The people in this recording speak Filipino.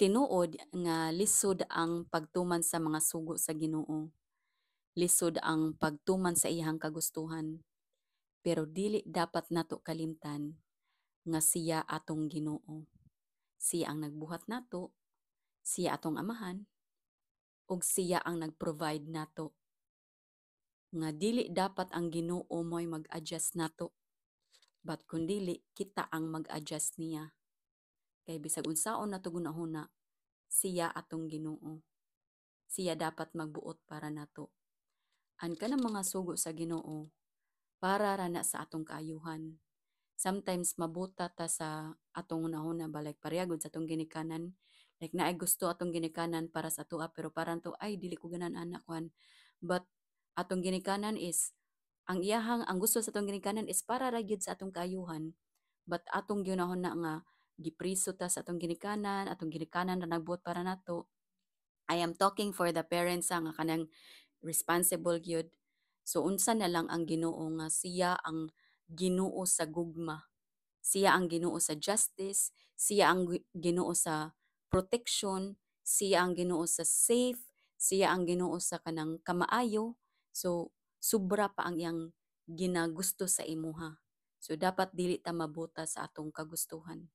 Tinuod nga lisod ang pagtuman sa mga sugo sa Ginoo. Lisod ang pagtuman sa iyang kagustuhan. Pero dili dapat nato kalimtan nga siya atong Ginoo. Siya ang nagbuhat nato, siya atong amahan, ug siya ang nag-provide nato. Nga dili dapat ang Ginoo mo'y mag-adjust nato, but kundili kita ang mag-adjust niya. Kay bisag unsaon nato gunahuna, siya atong Ginoo. Siya dapat magbuot para nato. Ang kanang mga sugo sa Ginoo para ra na sa atong kaayuhan. Sometimes mabuta ta sa atong unahuna balay parehagod sa atong ginikanan. Like naay gusto atong ginikanan para sa tuwa pero parang to ay dili ko ganan anak kwan. But atong ginikanan is ang gusto sa atong ginikanan is para ra gyud sa atong kaayuhan. But atong ginahuna nga gipriso ta sa atong ginikanan ra nagbuot para nato. I am talking for the parents nga kanang responsible gyud. So unsa na lang ang Ginoo nga siya ang Ginoo sa gugma. Siya ang Ginoo sa justice, siya ang Ginoo sa protection, siya ang Ginoo sa safe, siya ang Ginoo sa kanang kamaayo. So sobra pa ang iyang ginagusto sa imuha. So dapat dili ta mabuta sa atong kagustuhan.